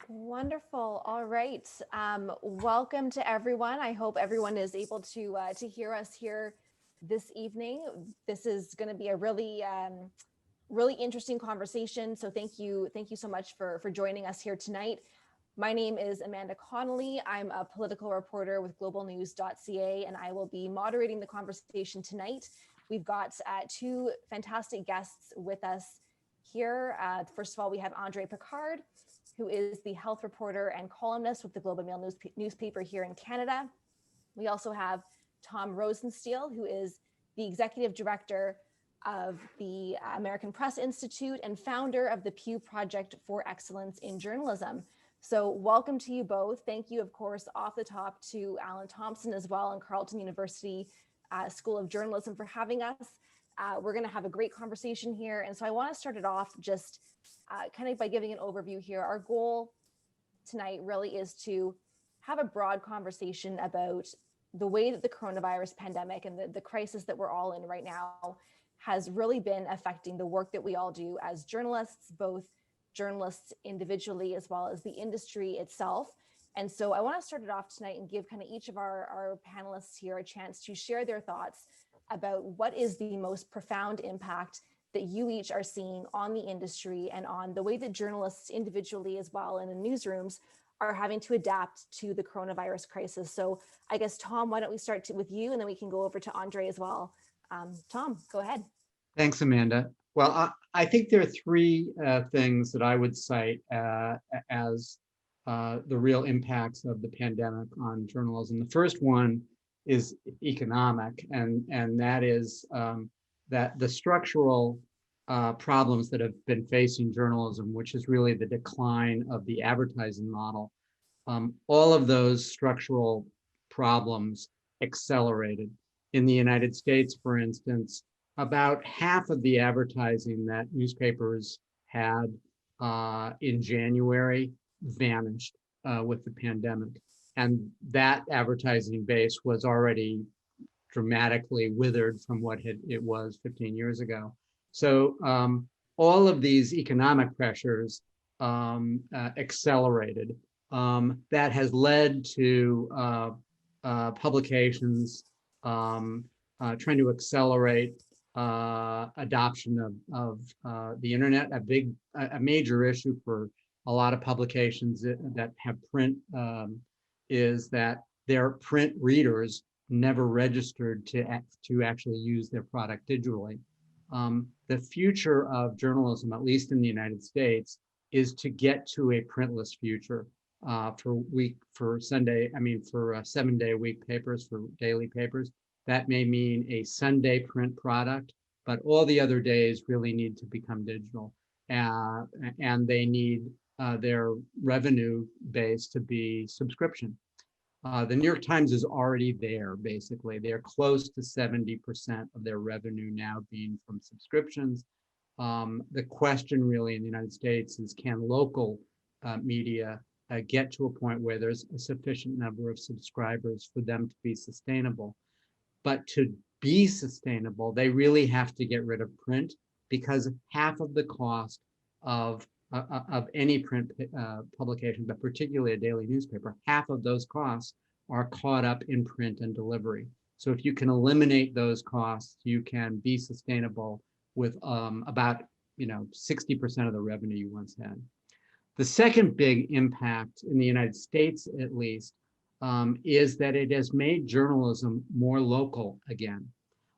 Wonderful. All right. Welcome to everyone. I hope everyone is able to hear us here this evening. This is going to be a really interesting conversation. So thank you so much for joining us here tonight. My name is Amanda Connolly. I'm a political reporter with globalnews.ca, and I will be moderating the conversation tonight. We've got two fantastic guests with us here. First of all, we have Andre Picard, who is the health reporter and columnist with the Globe and Mail newspaper here in Canada. We also have Tom Rosenstiel, who is the executive director of the American Press Institute and founder of the Pew Project for Excellence in Journalism. So welcome to you both. Thank you, of course, off the top to Alan Thompson as well and Carleton University School of Journalism for having us. We're going to have a great conversation here. And so I want to start it off just kind of by giving an overview here. Our goal tonight really is to have a broad conversation about the way that the coronavirus pandemic and the crisis that we're all in right now has really been affecting the work that we all do as journalists, both journalists individually as well as the industry itself. And so I want to start it off tonight and give kind of each of our panelists here a chance to share their thoughts about what is the most profound impact that you each are seeing on the industry and on the way that journalists individually as well and in newsrooms are having to adapt to the coronavirus crisis. So I guess, Tom, why don't we start with you and then we can go over to Andre as well. Tom, go ahead. Thanks, Amanda. Well, I think there are three things that I would cite as the real impacts of the pandemic on journalism. The first one is economic, and that is that the structural problems that have been facing journalism, which is really the decline of the advertising model, all of those structural problems accelerated. In the United States, for instance, about half of the advertising that newspapers had in January vanished with the pandemic. And that advertising base was already dramatically withered from what it was 15 years ago. So all of these economic pressures accelerated. That has led to publications trying to accelerate adoption of the internet. A major issue for a lot of publications that have print is that their print readers never registered to actually use their product digitally. The future of journalism, at least in the United States, is to get to a printless future for 7-day a week papers, for daily papers. That may mean a Sunday print product, but all the other days really need to become digital, and they need their revenue base to be subscription. The New York Times is already there, basically. They're close to 70% of their revenue now being from subscriptions. The question really in the United States is, can local media get to a point where there's a sufficient number of subscribers for them to be sustainable? But to be sustainable, they really have to get rid of print, because half of the cost of any print publication, but particularly a daily newspaper, half of those costs are caught up in print and delivery. So if you can eliminate those costs, you can be sustainable with about 60% of the revenue you once had. The second big impact in the United States, at least, is that it has made journalism more local again.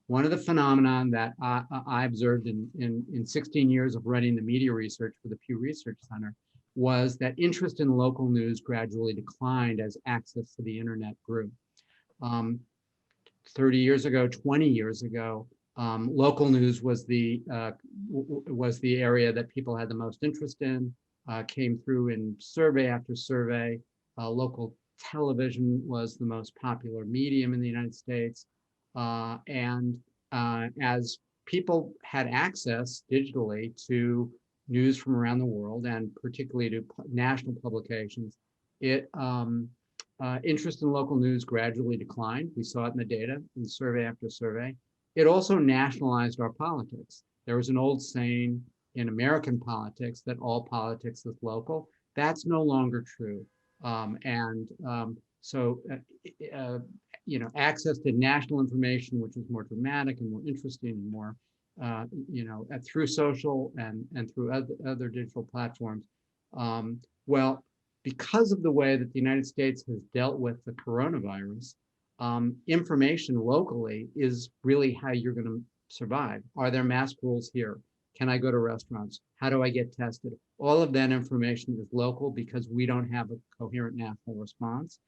One of the phenomenon that I observed in 16 years of running the media research for the Pew Research Center was that interest in local news gradually declined as access to the internet grew. 30 years ago, 20 years ago, local news was the area that people had the most interest in, came through in survey after survey. Local television was the most popular medium in the United States. And as people had access digitally to news from around the world, and particularly to national publications, interest in local news gradually declined. We saw it in the data, in survey after survey. It also nationalized our politics. There was an old saying in American politics that all politics is local. That's no longer true. So, access to national information, which is more dramatic and more interesting and more, through social and through other digital platforms. Well, because of the way that the United States has dealt with the coronavirus, information locally is really how you're going to survive. Are there mask rules here? Can I go to restaurants? How do I get tested? All of that information is local because we don't have a coherent national response.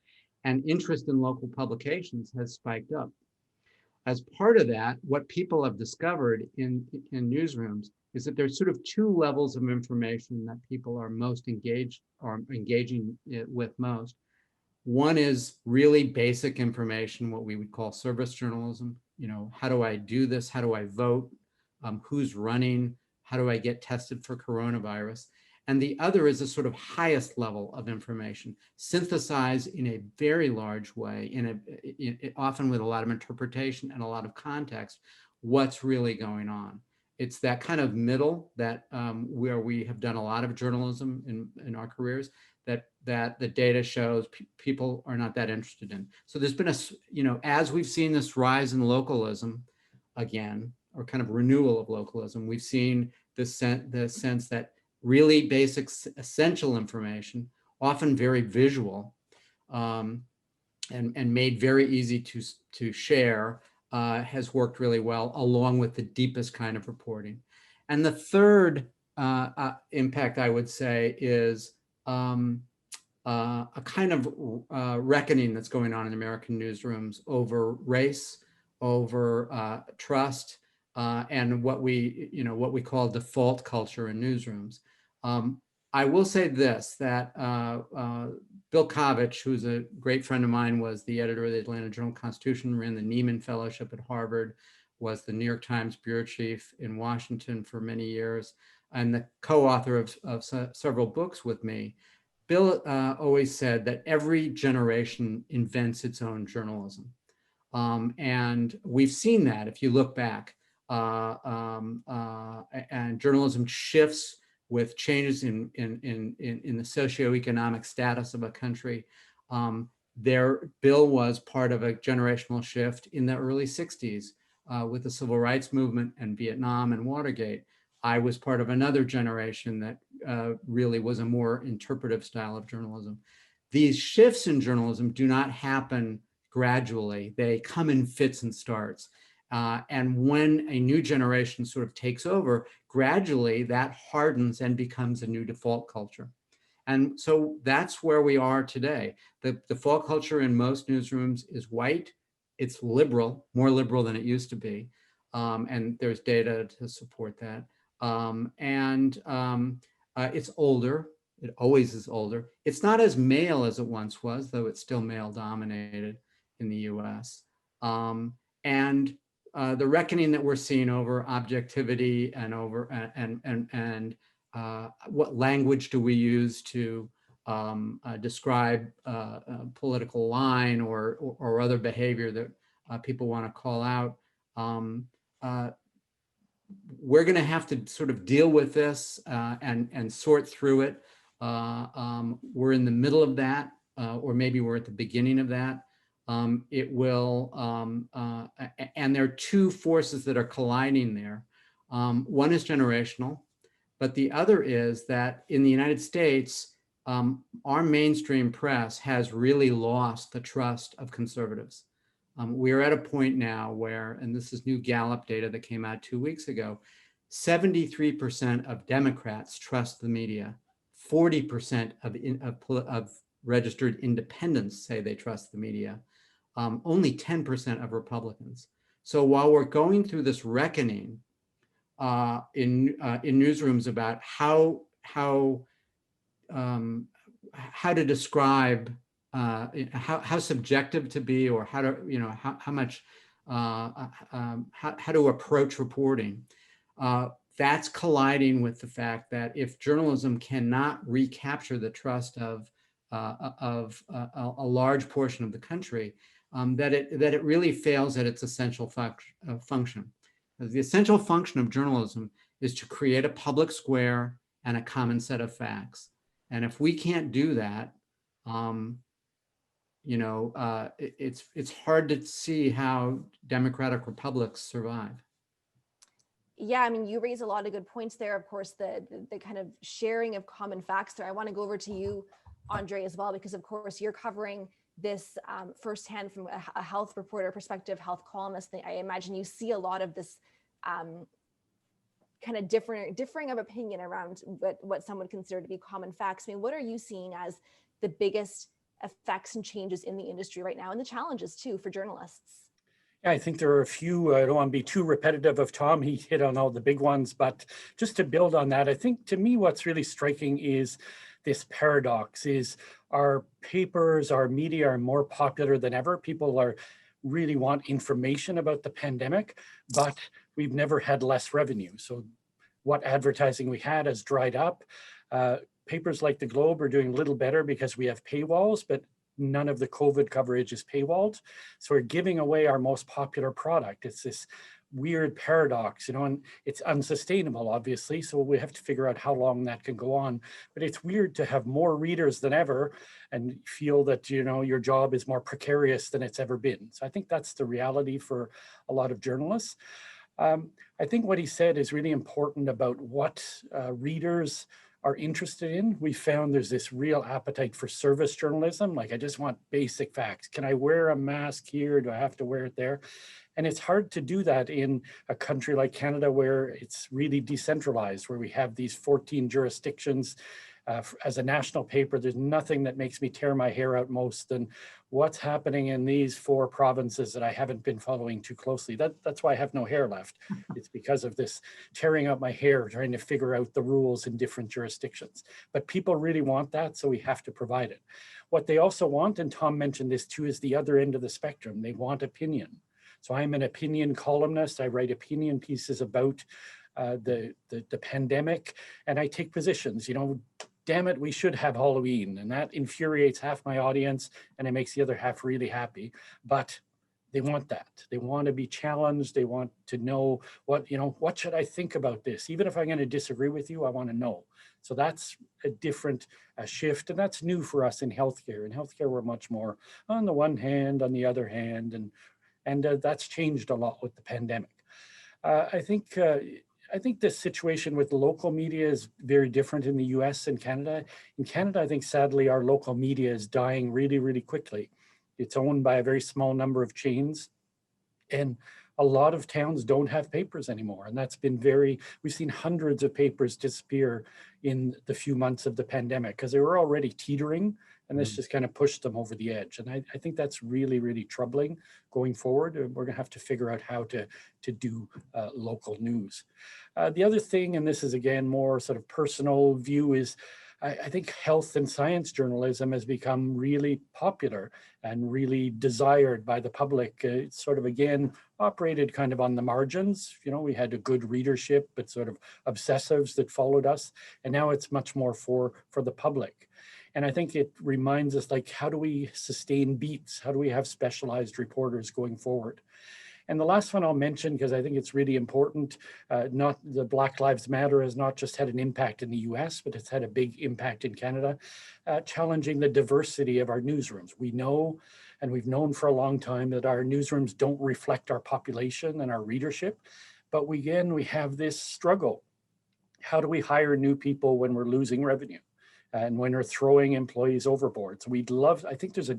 And interest in local publications has spiked up. As part of that, what people have discovered in newsrooms is that there's sort of two levels of information that people are most engaged or engaging with most. One is really basic information, what we would call service journalism. How do I do this? How do I vote? Who's running? How do I get tested for coronavirus? And the other is a sort of highest level of information, synthesized in a very large way, often with a lot of interpretation and a lot of context, what's really going on. It's that kind of middle that where we have done a lot of journalism in our careers that the data shows people are not that interested in. So there's been as we've seen this rise in localism again, or kind of renewal of localism, we've seen the sense that really basic, essential information, often very visual, and made very easy to share, has worked really well, along with the deepest kind of reporting. And the third impact, I would say, is a kind of reckoning that's going on in American newsrooms over race, over trust, and what we call default culture in newsrooms. I will say this, that Bill Kovach, who's a great friend of mine, was the editor of the Atlanta Journal-Constitution, ran the Nieman Fellowship at Harvard, was the New York Times bureau chief in Washington for many years, and the co-author of several books with me. Bill always said that every generation invents its own journalism. And we've seen that if you look back. And journalism shifts with changes in the socioeconomic status of a country. Bill was part of a generational shift in the early 60s with the civil rights movement and Vietnam and Watergate. I was part of another generation that really was a more interpretive style of journalism. These shifts in journalism do not happen gradually. They come in fits and starts. And when a new generation sort of takes over, gradually that hardens and becomes a new default culture. And so that's where we are today. The default culture in most newsrooms is white. It's liberal, more liberal than it used to be. And there's data to support that. It's older. It always is older. It's not as male as it once was, though it's still male dominated in the US. The reckoning that we're seeing over objectivity and over what language do we use to describe political line or other behavior that people want to call out. We're going to have to sort of deal with this and sort through it. We're in the middle of that, or maybe we're at the beginning of that. It will, and there are two forces that are colliding there. One is generational, but the other is that in the United States, our mainstream press has really lost the trust of conservatives. We're at a point now where, and this is new Gallup data that came out 2 weeks ago, 73% of Democrats trust the media. 40% of registered independents say they trust the media. Only 10% of Republicans. So while we're going through this reckoning in newsrooms about how to describe how subjective to be, or how to how to approach reporting, that's colliding with the fact that if journalism cannot recapture the trust of a large portion of the country, that it really fails at its essential function. The essential function of journalism is to create a public square and a common set of facts. And if we can't do that, it's hard to see how democratic republics survive. Yeah, I mean, you raise a lot of good points there. Of course, the kind of sharing of common facts there. I want to go over to you, Andre, as well, because of course you're covering this firsthand from a health reporter perspective, health columnist. I imagine you see a lot of this kind of differing of opinion around what some would consider to be common facts. I mean, what are you seeing as the biggest effects and changes in the industry right now, and the challenges too for journalists? Yeah, I think there are a few. I don't want to be too repetitive of Tom. He hit on all the big ones, but just to build on that, I think to me what's really striking is this paradox is our papers, our media are more popular than ever. People are really want information about the pandemic, but we've never had less revenue. So what advertising we had has dried up. Papers like the Globe are doing a little better because we have paywalls, but none of the COVID coverage is paywalled. So we're giving away our most popular product. It's this weird paradox, and it's unsustainable, obviously. So we have to figure out how long that can go on. But it's weird to have more readers than ever and feel that, your job is more precarious than it's ever been. So I think that's the reality for a lot of journalists. I think what he said is really important about what readers are interested in. We found there's this real appetite for service journalism. Like, I just want basic facts. Can I wear a mask here? Do I have to wear it there? And it's hard to do that in a country like Canada, where it's really decentralized, where we have these 14 jurisdictions. As a national paper, there's nothing that makes me tear my hair out most than what's happening in these 4 provinces that I haven't been following too closely. That's why I have no hair left. It's because of this tearing out my hair, trying to figure out the rules in different jurisdictions. But people really want that, so we have to provide it. What they also want, and Tom mentioned this too, is the other end of the spectrum. They want opinion. So I'm an opinion columnist. I write opinion pieces about the pandemic, and I take positions. Damn it, we should have Halloween. And that infuriates half my audience and it makes the other half really happy. But they want that. They want to be challenged. They want to know what should I think about this? Even if I'm going to disagree with you, I want to know. So that's a different shift. And that's new for us in healthcare. In healthcare, we're much more on the one hand, on the other hand. And that's changed a lot with the pandemic. I think the situation with local media is very different in the US and Canada. In Canada, I think sadly our local media is dying really, really quickly. It's owned by a very small number of chains. And a lot of towns don't have papers anymore. And that's been we've seen hundreds of papers disappear in the few months of the pandemic because they were already teetering, and this just kind of pushed them over the edge. And I think that's really, really troubling going forward. We're going to have to figure out how to do local news. The other thing, and this is again more sort of personal view, is I think health and science journalism has become really popular and really desired by the public. It's sort of, again, operated kind of on the margins. We had a good readership, but sort of obsessives that followed us. And now it's much more for the public. And I think it reminds us, like, how do we sustain beats? How do we have specialized reporters going forward? And the last one I'll mention, because I think it's really important, not the Black Lives Matter has not just had an impact in the US, but it's had a big impact in Canada, challenging the diversity of our newsrooms. We know, and we've known for a long time, that our newsrooms don't reflect our population and our readership. But we have this struggle. How do we hire new people when we're losing revenue and when we're throwing employees overboard? So I think there's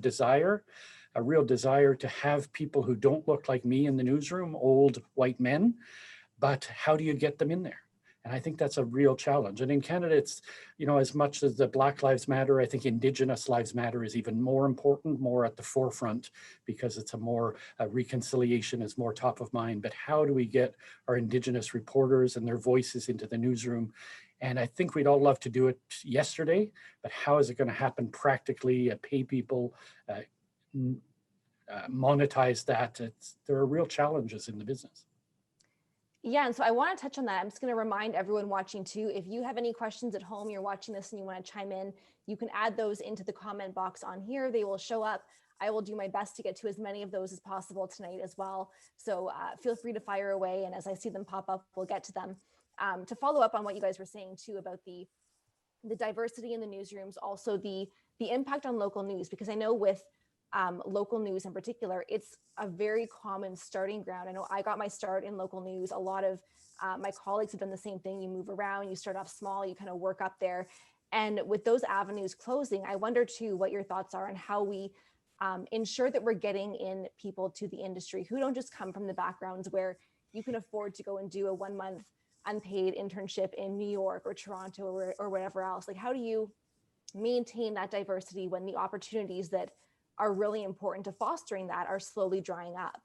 a real desire to have people who don't look like me in the newsroom, old white men, but how do you get them in there? And I think that's a real challenge. And in Canada, it's, as much as the Black Lives Matter, I think Indigenous Lives Matter is even more important, more at the forefront, because it's a more reconciliation is more top of mind. But how do we get our Indigenous reporters and their voices into the newsroom? And I think we'd all love to do it yesterday, but how is it going to happen practically? Pay people, monetize that. There are real challenges in the business. Yeah, and so I want to touch on that. I'm just going to remind everyone watching too, if you have any questions at home, you're watching this and you want to chime in, you can add those into the comment box on here. They will show up. I will do my best to get to as many of those as possible tonight as well. So feel free to fire away. And as I see them pop up, we'll get to them. To follow up on what you guys were saying too about the the diversity in the newsrooms, also the impact on local news, because I know with local news in particular, it's a very common starting ground. I know I got my start in local news. A lot of my colleagues have done the same thing. You move around, you start off small, you kind of work up there. And with those avenues closing, I wonder too what your thoughts are on how we ensure that we're getting in people to the industry who don't just come from the backgrounds where you can afford to go and do a 1 month unpaid internship in New York or Toronto or whatever else. Like, how do you maintain that diversity when the opportunities that are really important to fostering that are slowly drying up?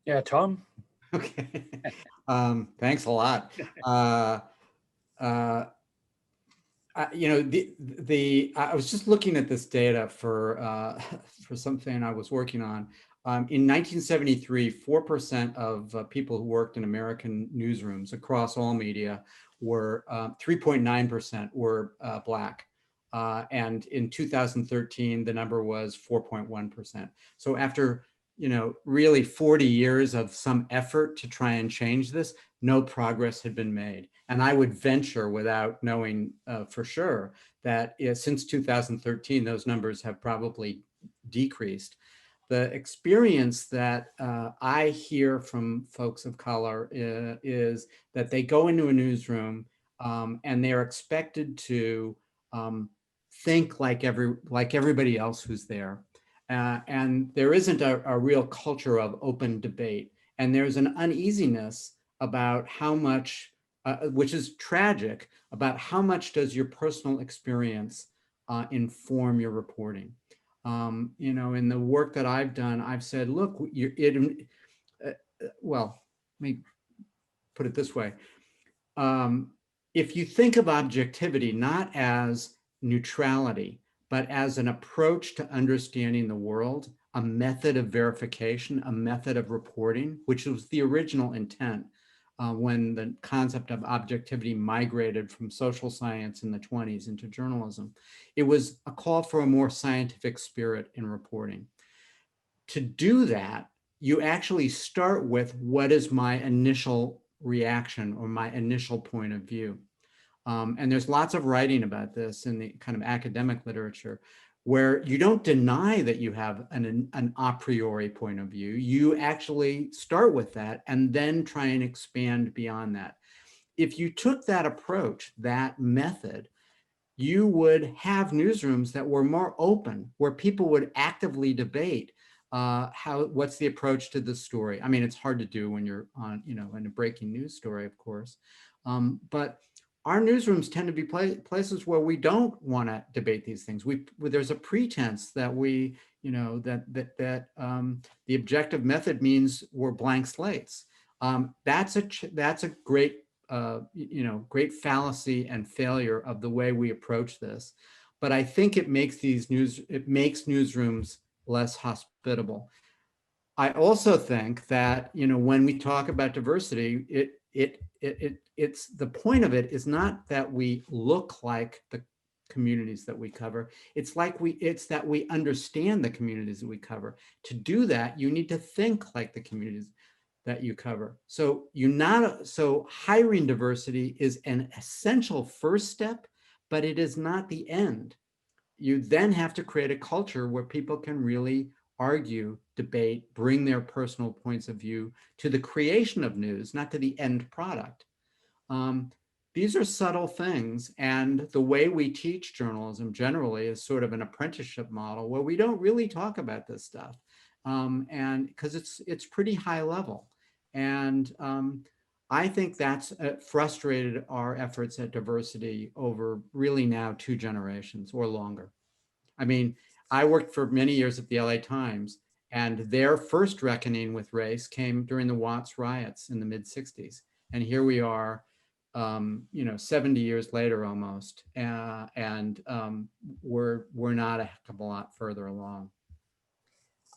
Yeah, Tom? Okay. Thanks a lot. I was just looking at this data for for something I was working on. In 1973, 4% of people who worked in American newsrooms across all media were 3.9% were Black. And in 2013, the number was 4.1%. So after, really 40 years of some effort to try and change this, no progress had been made. And I would venture, without knowing for sure, that since 2013, those numbers have probably decreased. The experience that I hear from folks of color is that they go into a newsroom and they're expected to think like everybody else who's there. And there isn't a real culture of open debate. And there's an uneasiness about how much, which is tragic, about how much does your personal experience inform your reporting. In the work that I've done, I've said, look, well, let me put it this way. If you think of objectivity not as neutrality, but as an approach to understanding the world, a method of verification, a method of reporting, which was the original intent when the concept of objectivity migrated from social science in the 20s into journalism. It was a call for a more scientific spirit in reporting. To do that, you actually start with what is my initial reaction or my initial point of view. And there's lots of writing about this in the kind of academic literature, where you don't deny that you have an a priori point of view. You actually start with that and then try and expand beyond that. If you took that approach, that method, you would have newsrooms that were more open, where people would actively debate what's the approach to the story. I mean, it's hard to do when you're on, in a breaking news story, of course, but our newsrooms tend to be places where we don't want to debate these things. There's a pretense that the objective method means we're blank slates. That's a great great fallacy and failure of the way we approach this. But I think it makes newsrooms less hospitable. I also think that when we talk about diversity, it's the point of it is not that we look like the communities that we cover. It's that we understand the communities that we cover. To do that, you need to think like the communities that you cover. So hiring diversity is an essential first step, but it is not the end. You then have to create a culture where people can really argue, debate, bring their personal points of view to the creation of news, not to the end product. These are subtle things, and the way we teach journalism generally is sort of an apprenticeship model where we don't really talk about this stuff, and because it's pretty high level. And I think that's frustrated our efforts at diversity over really now 2 generations or longer. I mean, I worked for many years at the LA Times, and their first reckoning with race came during the Watts riots in the mid-60s. And here we are, 70 years later almost, and we're not a heck of a lot further along.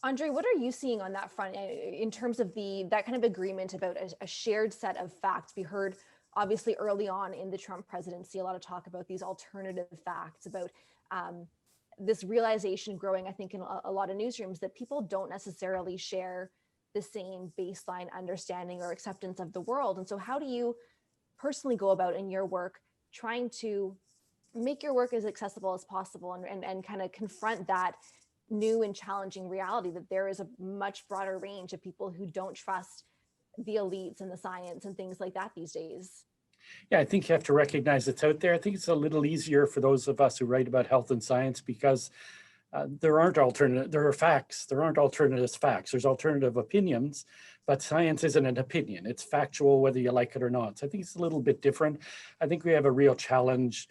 Andre, what are you seeing on that front in terms of that kind of agreement about a shared set of facts? We heard obviously early on in the Trump presidency a lot of talk about these alternative facts, about this realization growing, I think, in a lot of newsrooms that people don't necessarily share the same baseline understanding or acceptance of the world. And so how do you personally go about in your work trying to make your work as accessible as possible and kind of confront that new and challenging reality that there is a much broader range of people who don't trust the elites and the science and things like that these days. Yeah, I think you have to recognize it's out there. I think it's a little easier for those of us who write about health and science because there are facts. There aren't alternative facts. There's alternative opinions, but science isn't an opinion. It's factual whether you like it or not. So I think it's a little bit different. I think we have a real challenge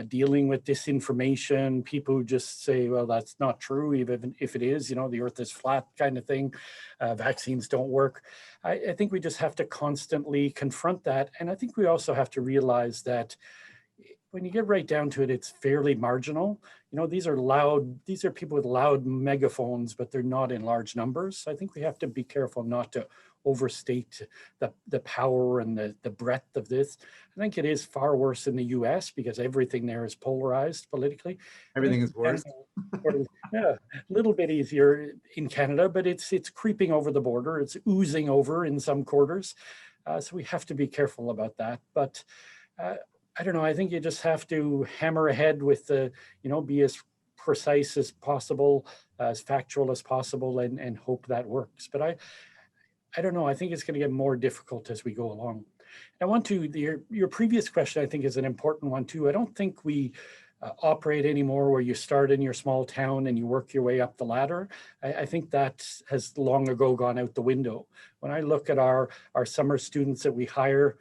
dealing with disinformation, people who just say, well, that's not true, even if it is, the earth is flat kind of thing, vaccines don't work. I think we just have to constantly confront that. And I think we also have to realize that when you get right down to it, it's fairly marginal. These are people with loud megaphones, but they're not in large numbers. So I think we have to be careful not to overstate the power and the breadth of this. I think it is far worse in the US because everything there is polarized politically. Everything is worse. Yeah, a little bit easier in Canada, but it's creeping over the border. It's oozing over in some quarters. So we have to be careful about that. But I don't know, I think you just have to hammer ahead with be as precise as possible, as factual as possible, and hope that works. But I don't know, I think it's going to get more difficult as we go along. I want to, your previous question, I think is an important one too. I don't think we operate anymore where you start in your small town and you work your way up the ladder. I think that has long ago gone out the window. When I look at our summer students that we hire,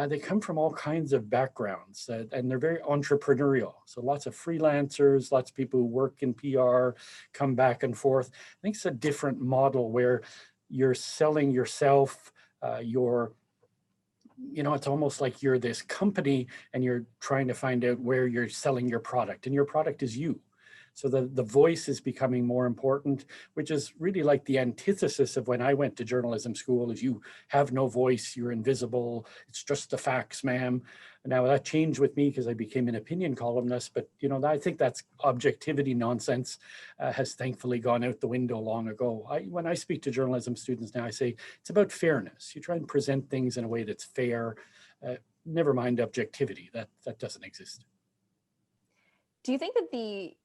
they come from all kinds of backgrounds and they're very entrepreneurial. So lots of freelancers, lots of people who work in PR, come back and forth. I think it's a different model where you're selling yourself, it's almost like you're this company and you're trying to find out where you're selling your product, and your product is you. So the voice is becoming more important, which is really like the antithesis of when I went to journalism school. Is you have no voice, you're invisible, it's just the facts, ma'am. Now that changed with me because I became an opinion columnist, but I think that's objectivity nonsense has thankfully gone out the window long ago. When I speak to journalism students now, I say it's about fairness. You try and present things in a way that's fair, never mind objectivity, that doesn't exist. Do you think that the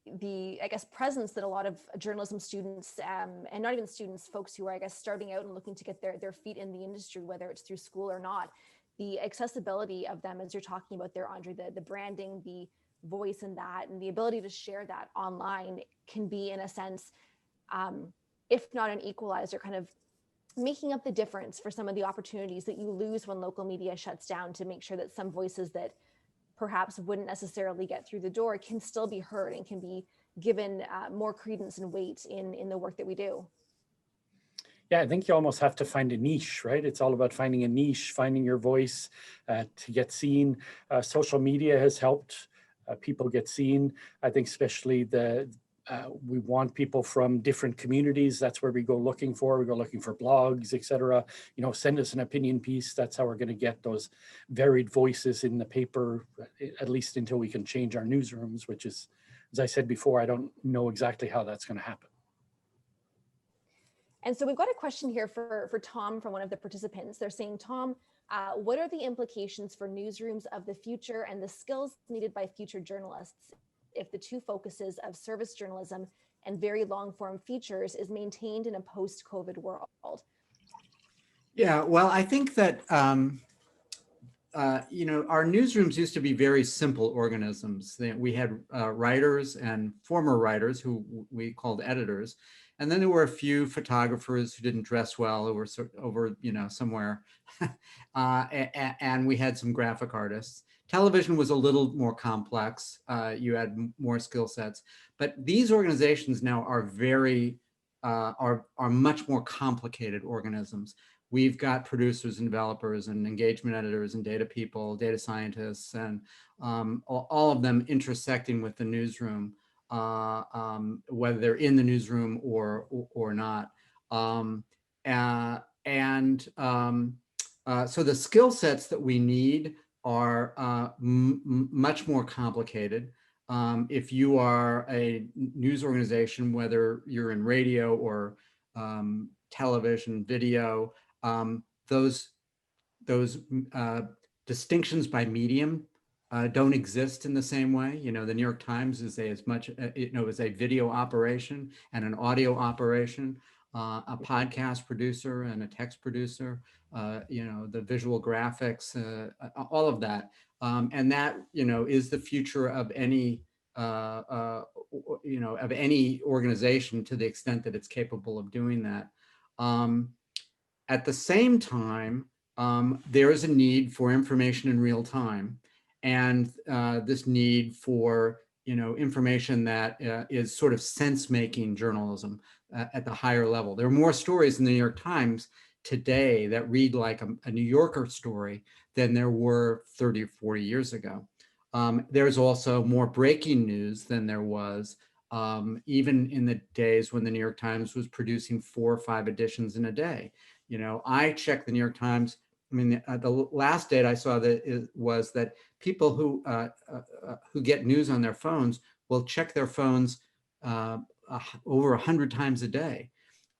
I guess presence that a lot of journalism students and not even students, folks who are I guess starting out and looking to get their feet in the industry, whether it's through school or not, the accessibility of them as you're talking about there, Andre, the branding, the voice in that, and the ability to share that online can be in a sense, if not an equalizer, kind of making up the difference for some of the opportunities that you lose when local media shuts down, to make sure that some voices that perhaps wouldn't necessarily get through the door can still be heard and can be given more credence and weight in the work that we do. Yeah, I think you almost have to find a niche, right? It's all about finding a niche, finding your voice to get seen. Social media has helped people get seen. I think especially we want people from different communities. That's where we go looking for. We go looking for blogs, etc. Send us an opinion piece. That's how we're going to get those varied voices in the paper, at least until we can change our newsrooms, which is, as I said before, I don't know exactly how that's going to happen. And so we've got a question here for Tom from one of the participants. They're saying, Tom, what are the implications for newsrooms of the future and the skills needed by future journalists if the two focuses of service journalism and very long form features is maintained in a post-COVID world? Yeah, well, I think that, our newsrooms used to be very simple organisms. We had writers and former writers who we called editors. And then there were a few photographers who didn't dress well, who were over, somewhere. And we had some graphic artists. Television was a little more complex. You had more skill sets. But these organizations now are are much more complicated organisms. We've got producers and developers and engagement editors and data people, data scientists, and all of them intersecting with the newsroom. Whether they're in the newsroom or not. So the skill sets that we need are much more complicated. If you are a news organization, whether you're in radio or television, video, those distinctions by medium don't exist in the same way. You know, the New York Times is as much, is a video operation and an audio operation, a podcast producer and a text producer, the visual graphics, all of that. And that, is the future of any, of any organization to the extent that it's capable of doing that. At the same time, there is a need for information in real time, and this need for information that is sort of sense-making journalism at the higher level. There are more stories in the New York Times today that read like a New Yorker story than there were 30 or 40 years ago. There's also more breaking news than there was even in the days when the New York Times was producing 4 or 5 editions in a day. I checked the New York Times. I mean, the last date I saw was that people who get news on their phones will check their phones over 100 times a day.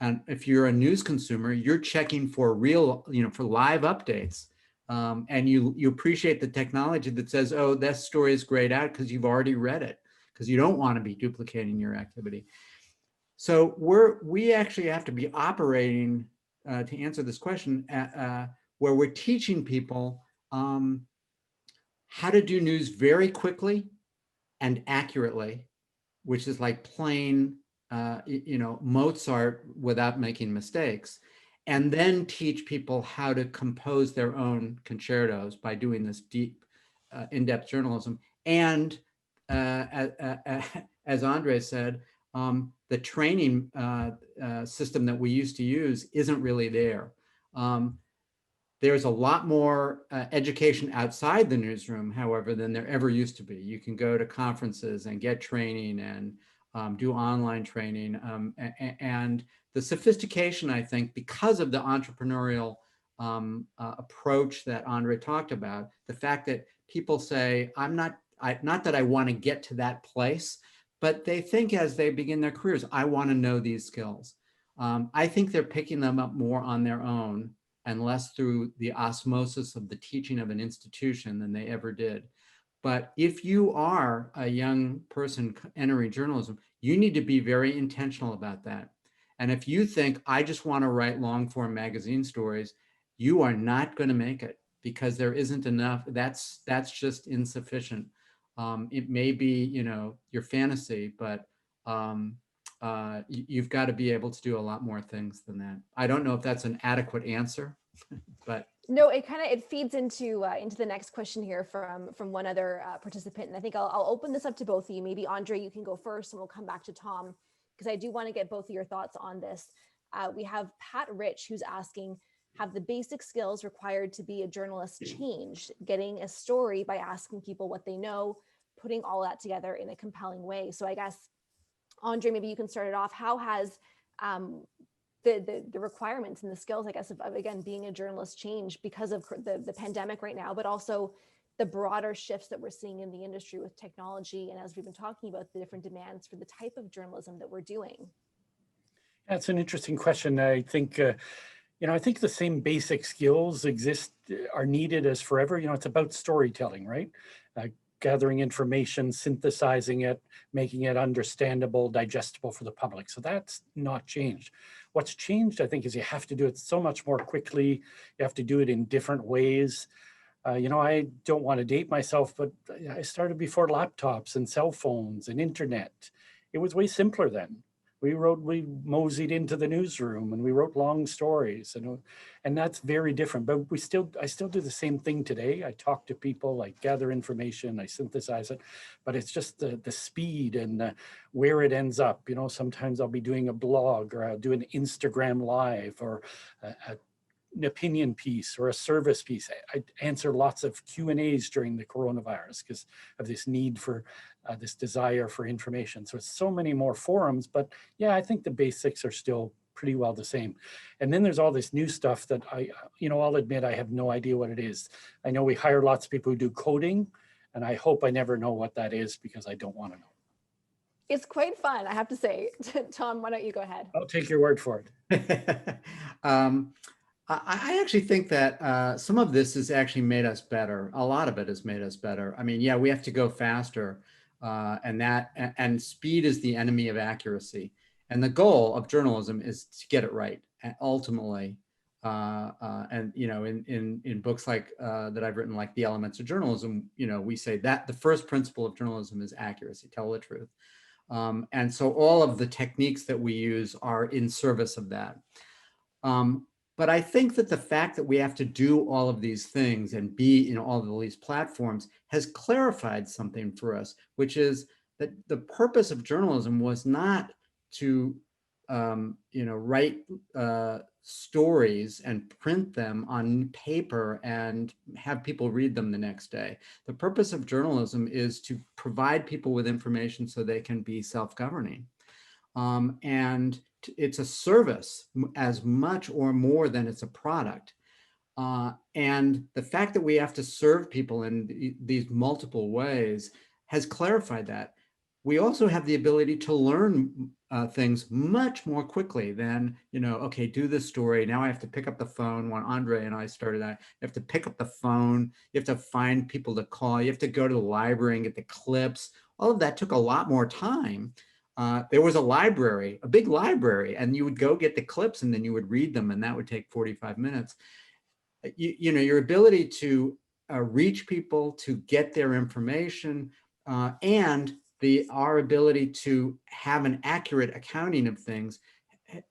And if you're a news consumer, you're checking for real, for live updates. And you appreciate the technology that says, oh, that story is grayed out because you've already read it, because you don't want to be duplicating your activity. So we actually have to be operating, to answer this question, where we're teaching people how to do news very quickly and accurately, which is like playing, Mozart without making mistakes, and then teach people how to compose their own concertos by doing this deep, in-depth journalism. And as Andre said, the training system that we used to use isn't really there. There's a lot more education outside the newsroom, however, than there ever used to be. You can go to conferences and get training and do online training. And the sophistication, I think, because of the entrepreneurial approach that Andre talked about, the fact that people say, not that I want to get to that place, but they think as they begin their careers, I want to know these skills. I think they're picking them up more on their own and less through the osmosis of the teaching of an institution than they ever did. But if you are a young person entering journalism, you need to be very intentional about that. And if you think, I just want to write long form magazine stories, you are not going to make it, because there isn't enough. That's just insufficient. It may be, your fantasy, but you've got to be able to do a lot more things than that. I don't know if that's an adequate answer, but no, it feeds into the next question here from one other participant, and I think I'll open this up to both of you. Maybe Andre, you can go first, and we'll come back to Tom, because I do want to get both of your thoughts on this. We have Pat Rich, who's asking, have the basic skills required to be a journalist changed? Getting a story by asking people what they know, putting all that together in a compelling way. So I guess, Andre, maybe you can start it off. How has the requirements and the skills, I guess, of again, being a journalist changed because of the pandemic right now, but also the broader shifts that we're seeing in the industry with technology, and as we've been talking about, the different demands for the type of journalism that we're doing? That's an interesting question. I think, I think the same basic skills are needed as forever. It's about storytelling, right? Gathering information, synthesizing it, making it understandable, digestible for the public. So that's not changed. What's changed, I think, is you have to do it so much more quickly. You have to do it in different ways. I don't want to date myself, but I started before laptops and cell phones and internet. It was way simpler then. We moseyed into the newsroom and we wrote long stories, and that's very different. But I still do the same thing today. I talk to people, I gather information, I synthesize it, but it's just the speed and where it ends up. Sometimes I'll be doing a blog, or I'll do an Instagram live, or an opinion piece or a service piece. I answer lots of Q&As during the coronavirus because of this need for this desire for information. So it's so many more forums, but yeah, I think the basics are still pretty well the same. And then there's all this new stuff that I'll admit I have no idea what it is. I know we hire lots of people who do coding, and I hope I never know what that is because I don't want to know. It's quite fun, I have to say. Tom, why don't you go ahead? I'll take your word for it. I actually think that some of this has actually made us better. A lot of it has made us better. I mean, yeah, we have to go faster, and speed is the enemy of accuracy. And the goal of journalism is to get it right, ultimately. And you know, in books like that I've written, like The Elements of Journalism, you know, we say that the first principle of journalism is accuracy, tell the truth. And so all of the techniques that we use are in service of that. Um, but I think that the fact that we have to do all of these things and be in all of these platforms has clarified something for us, which is that the purpose of journalism was not to, you know, write stories and print them on paper and have people read them the next day. The purpose of journalism is to provide people with information so they can be self-governing. And it's a service as much or more than it's a product. And the fact that we have to serve people in these multiple ways has clarified that. We also have the ability to learn things much more quickly than, you know, okay, do this story. Now I have to pick up the phone. When Andre and I started that, you have to pick up the phone. You have to find people to call. You have to go to the library and get the clips. All of that took a lot more time. There was a library, a big library, and you would go get the clips and then you would read them, and that would take 45 minutes. You know, your ability to reach people, to get their information, and our ability to have an accurate accounting of things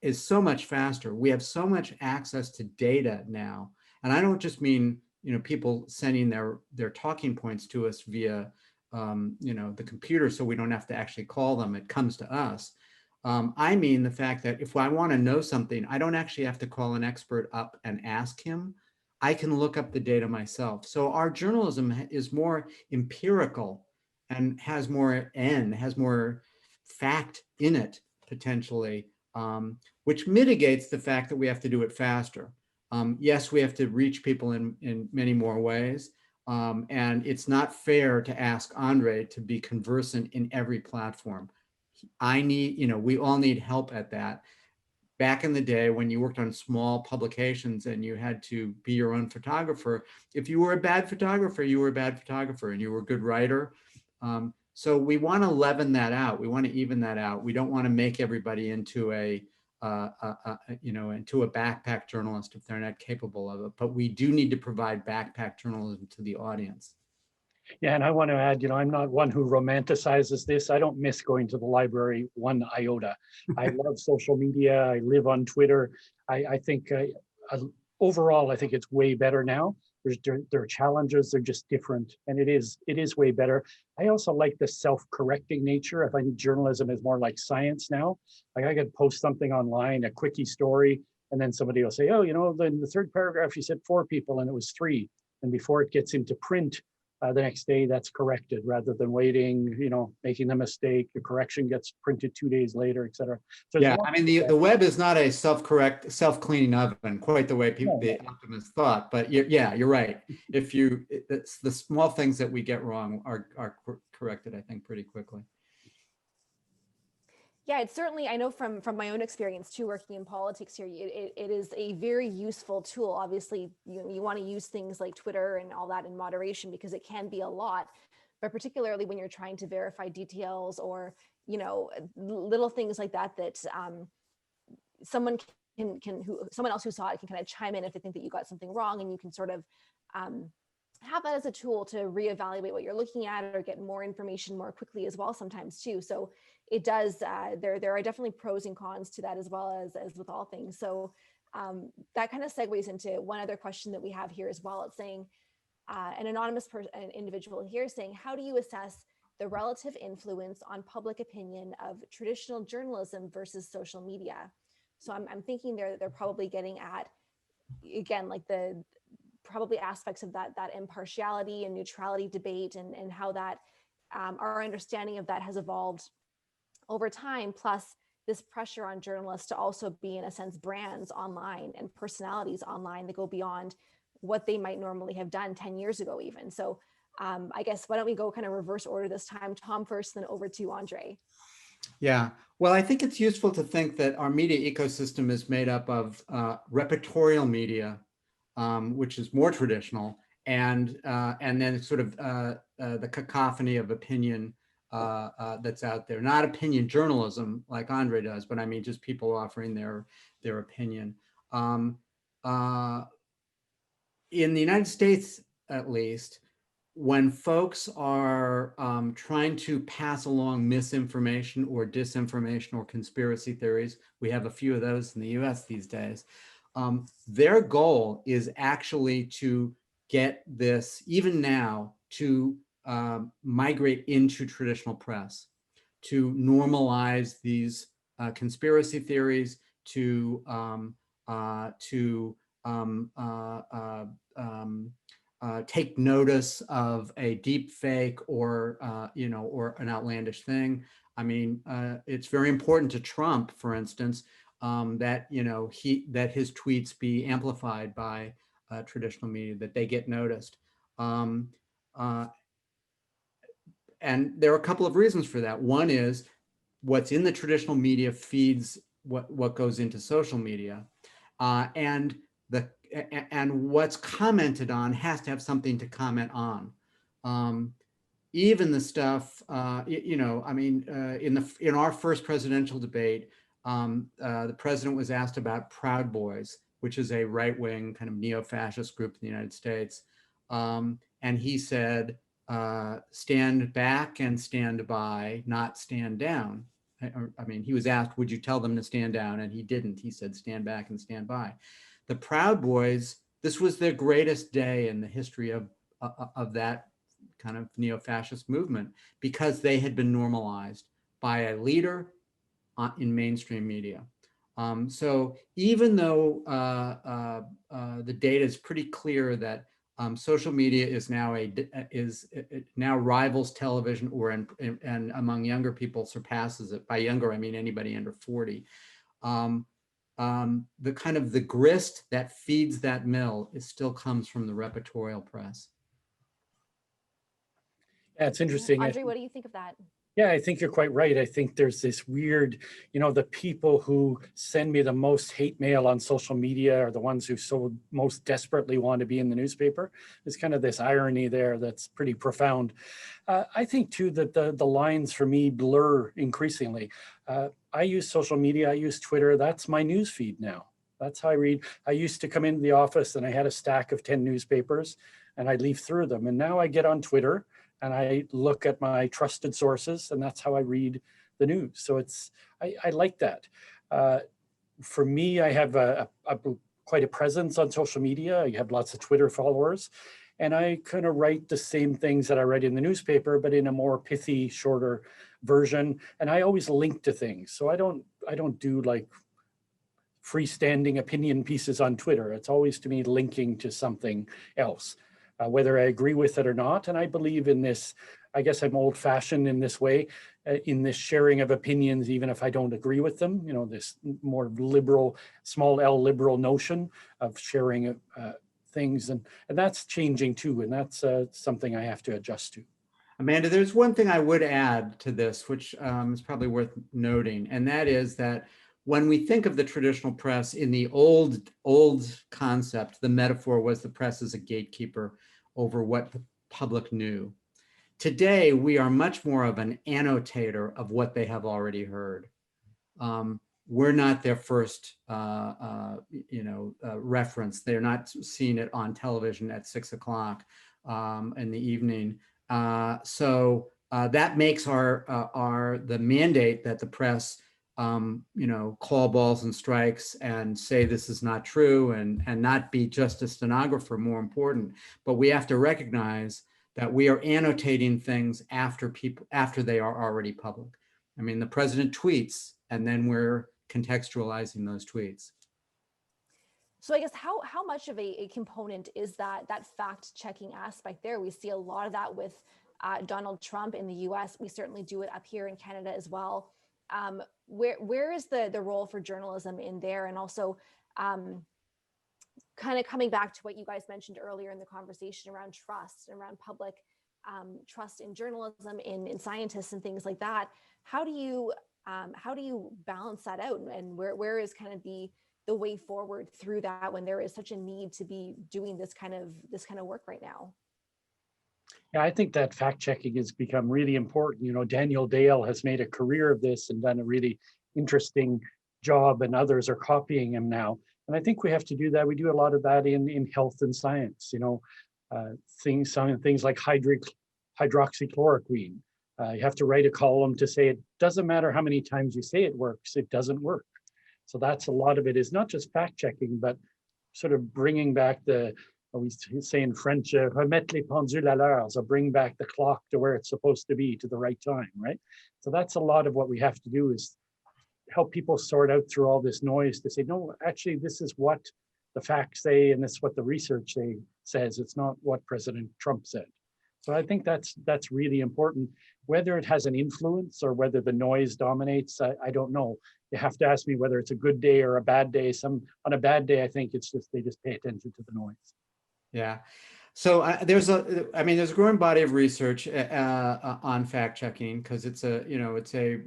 is so much faster. We have so much access to data now. And I don't just mean, you know, people sending their talking points to us via you know, the computer, so we don't have to actually call them. It comes to us. I mean the fact that if I want to know something, I don't actually have to call an expert up and ask him. I can look up the data myself. So our journalism is more empirical and has more fact in it potentially, which mitigates the fact that we have to do it faster. Yes, we have to reach people in many more ways. And it's not fair to ask Andre to be conversant in every platform. You know, we all need help at that. Back in the day when you worked on small publications and you had to be your own photographer, if you were a bad photographer, you were a bad photographer, and you were a good writer. So we want to leaven that out. We want to even that out. We don't want to make everybody into you know, into a backpack journalist if they're not capable of it. But we do need to provide backpack journalism to the audience. Yeah, and I want to add, you know, I'm not one who romanticizes this. I don't miss going to the library one iota. I love social media. I live on Twitter. I think overall, I think it's way better now. There are challenges, they're just different, and it is way better. I also like the self-correcting nature. I find journalism is more like science now. Like I could post something online, a quickie story, and then somebody will say, oh, you know, in the third paragraph, you said 4 people and it was 3. And before it gets into print, the next day that's corrected rather than waiting, you know, making a mistake, the correction gets printed 2 days later, et cetera. So yeah, I mean, the web is not a self-cleaning oven quite the way people, the optimists thought, but yeah, you're right. If it's the small things that we get wrong are corrected, I think, pretty quickly. Yeah, it's certainly, I know from my own experience too, working in politics here, it is a very useful tool. Obviously, you want to use things like Twitter and all that in moderation because it can be a lot, but particularly when you're trying to verify details or, you know, little things like that, that someone someone else who saw it can kind of chime in if they think that you got something wrong, and you can sort of have that as a tool to reevaluate what you're looking at or get more information more quickly as well sometimes too. So it does, there are definitely pros and cons to that as well as with all things. So that kind of segues into one other question that we have here as well. It's saying, an anonymous an individual here is saying, how do you assess the relative influence on public opinion of traditional journalism versus social media? So I'm thinking they're probably getting at, again, like the probably aspects of that impartiality and neutrality debate, and how that our understanding of that has evolved over time, plus this pressure on journalists to also be, in a sense, brands online and personalities online that go beyond what they might normally have done 10 years ago even. So I guess why don't we go kind of reverse order this time, Tom first, then over to Andre. Yeah, Well, I think it's useful to think that our media ecosystem is made up of repertorial media, which is more traditional, and then sort of the cacophony of opinion that's out there. Not opinion journalism like Andre does, but I mean just people offering their opinion. In the United States, at least, when folks are trying to pass along misinformation or disinformation or conspiracy theories, we have a few of those in the US these days, their goal is actually to get this, even now, to migrate into traditional press, to normalize these conspiracy theories, to take notice of a deep fake or or an outlandish thing. I mean, it's very important to Trump, for instance, that that his tweets be amplified by traditional media, that they get noticed. Um, uh, and there are a couple of reasons for that. One is what's in the traditional media feeds what goes into social media, and what's commented on has to have something to comment on. Even the stuff, I mean, in our first presidential debate, the president was asked about Proud Boys, which is a right-wing kind of neo-fascist group in the United States, and he said, "Stand back and stand by, not stand down." I mean, he was asked, "Would you tell them to stand down?" And he didn't. He said, "Stand back and stand by." The Proud Boys, this was their greatest day in the history of that kind of neo-fascist movement, because they had been normalized by a leader in mainstream media. So even though the data is pretty clear that social media is now it now rivals television, or and among younger people surpasses it. By younger, I mean anybody under 40. The kind of the grist that feeds that mill still comes from the repertorial press. Yeah, it's interesting. Andre, what do you think of that? Yeah, I think you're quite right. I think there's this weird, the people who send me the most hate mail on social media are the ones who so most desperately want to be in the newspaper. There's kind of this irony there that's pretty profound. I think too that the lines for me blur increasingly. I use social media, I use Twitter, that's my news feed now. That's how I read. I used to come into the office and I had a stack of 10 newspapers and I'd leaf through them. And now I get on Twitter and I look at my trusted sources, and that's how I read the news. So I like that. For me, I have quite a presence on social media. I have lots of Twitter followers, and I kind of write the same things that I write in the newspaper, but in a more pithy, shorter version. And I always link to things. So I don't do like freestanding opinion pieces on Twitter. It's always, to me, linking to something else. Whether I agree with it or not. And I believe in this, I guess I'm old fashioned in this way, in this sharing of opinions, even if I don't agree with them, this more liberal, small L liberal notion of sharing things. And that's changing too. And that's something I have to adjust to. Amanda, there's one thing I would add to this, which is probably worth noting, and that is that when we think of the traditional press in the old concept, the metaphor was the press as a gatekeeper over what the public knew. Today, we are much more of an annotator of what they have already heard. We're not their first, reference. They're not seeing it on television at 6 o'clock in the evening. So that makes the mandate that the press call balls and strikes and say this is not true, and not be just a stenographer, more important. But we have to recognize that we are annotating things after they are already public. I mean, the president tweets, and then we're contextualizing those tweets. So I guess how much of a component is that fact-checking aspect there? We see a lot of that with Donald Trump in the US. We certainly do it up here in Canada as well. Where is the role for journalism in there? And also kind of coming back to what you guys mentioned earlier in the conversation around trust, around public trust in journalism, in scientists and things like that. How do you How do you balance that out, and where is kind of the way forward through that when there is such a need to be doing this kind of work right now? Yeah, I think that fact checking has become really important. You know, Daniel Dale has made a career of this and done a really interesting job, and others are copying him now. And I think we have to do that. We do a lot of that in health and science. You know, some things like hydroxychloroquine. You have to write a column to say it doesn't matter how many times you say it works, it doesn't work. So that's a lot of it is not just fact checking, but sort of bringing back we say in French, remettre les pendules à l'heure, so bring back the clock to where it's supposed to be, to the right time, right? So that's a lot of what we have to do, is help people sort out through all this noise to say, no, actually, this is what the facts say, and this is what the research says. It's not what President Trump said. So I think that's really important. Whether it has an influence or whether the noise dominates, I don't know. You have to ask me whether it's a good day or a bad day. On a bad day, I think it's just they just pay attention to the noise. Yeah. So there's a growing body of research on fact checking, because it's a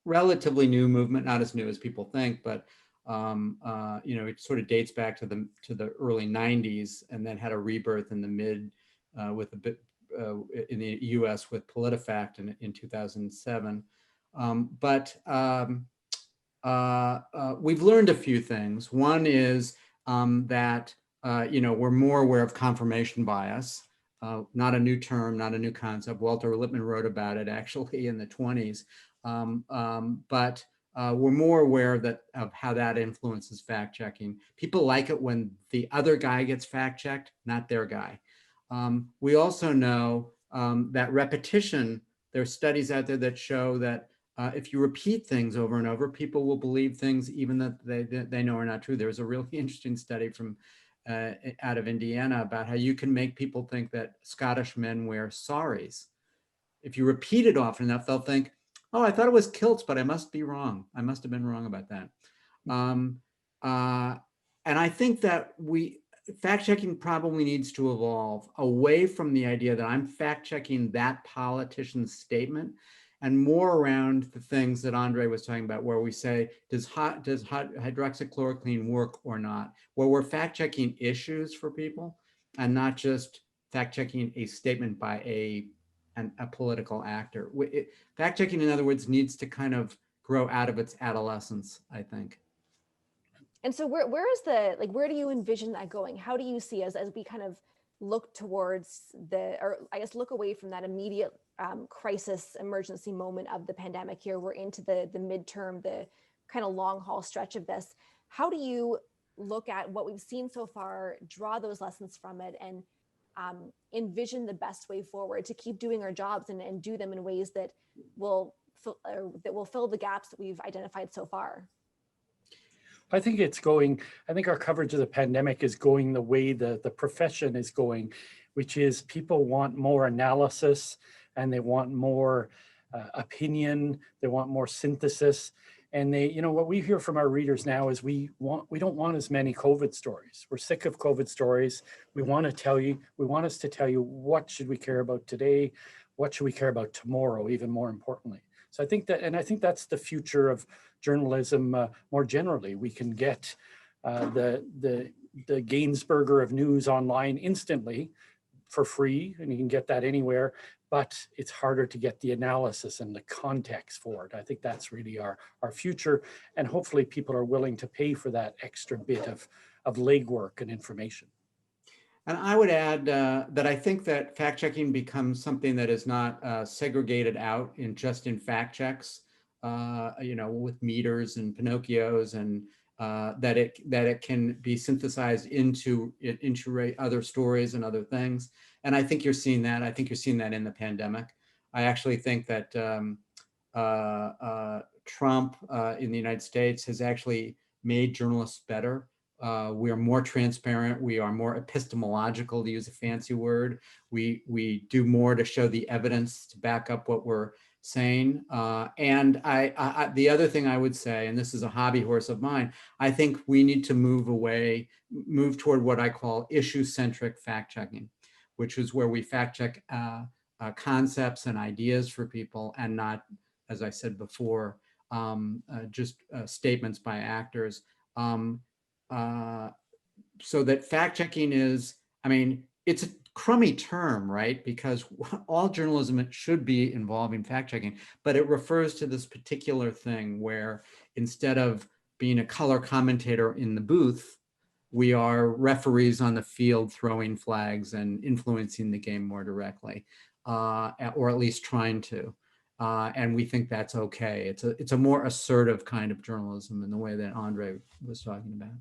relatively new movement, not as new as people think, but it sort of dates back to the early 90s, and then had a rebirth in the mid with a bit in the US with PolitiFact in 2007. We've learned a few things. One is that we're more aware of confirmation bias, not a new term, not a new concept. Walter Lippmann wrote about it actually in the 20s. But we're more aware of how that influences fact checking. People like it when the other guy gets fact checked, not their guy. We also know that repetition, there are studies out there that show that if you repeat things over and over, people will believe things even that they know are not true. There was a really interesting study from out of Indiana about how you can make people think that Scottish men wear saris. If you repeat it often enough, they'll think, oh, I thought it was kilts, but I must be wrong. I must have been wrong about that. And I think that fact checking probably needs to evolve away from the idea that I'm fact checking that politician's statement, and more around the things that Andre was talking about, where we say, does hydroxychloroquine work or not? Where we're fact checking issues for people, and not just fact checking a statement by a political actor. Fact checking, in other words, needs to kind of grow out of its adolescence, I think. And so where do you envision that going? How do you see as we kind of look towards look away from that immediate crisis emergency moment of the pandemic here? We're into the midterm, the kind of long haul stretch of this. How do you look at what we've seen so far, draw those lessons from it, and envision the best way forward to keep doing our jobs and do them in ways that will fill the gaps that we've identified so far? I think our coverage of the pandemic is going the way the profession is going, which is people want more analysis, and they want more opinion, they want more synthesis. And what we hear from our readers now is we don't want as many COVID stories. We're sick of COVID stories. We want us to tell you, what should we care about today? What should we care about tomorrow, even more importantly? So I think that's the future of journalism more generally. We can get the Gainsberger of news online instantly for free, and you can get that anywhere, but it's harder to get the analysis and the context for it. I think that's really our future, and hopefully people are willing to pay for that extra bit of legwork and information. And I would add that I think that fact checking becomes something that is not segregated out in fact checks, with meters and Pinocchios, and that it can be synthesized into other stories and other things. And I think you're seeing that. I think you're seeing that in the pandemic. I actually think that Trump in the United States has actually made journalists better. We are more transparent. We are more epistemological, to use a fancy word. We do more to show the evidence to back up what we're saying. And the other thing I would say, and this is a hobby horse of mine, I think we need to move toward what I call issue-centric fact-checking, which is where we fact-check concepts and ideas for people, and not, as I said before, just statements by actors. So that fact checking is, I mean, it's a crummy term, right? Because all journalism should be involving fact checking, but it refers to this particular thing where instead of being a color commentator in the booth, we are referees on the field throwing flags and influencing the game more directly, or at least trying to. And we think that's okay. It's a more assertive kind of journalism in the way that Andre was talking about.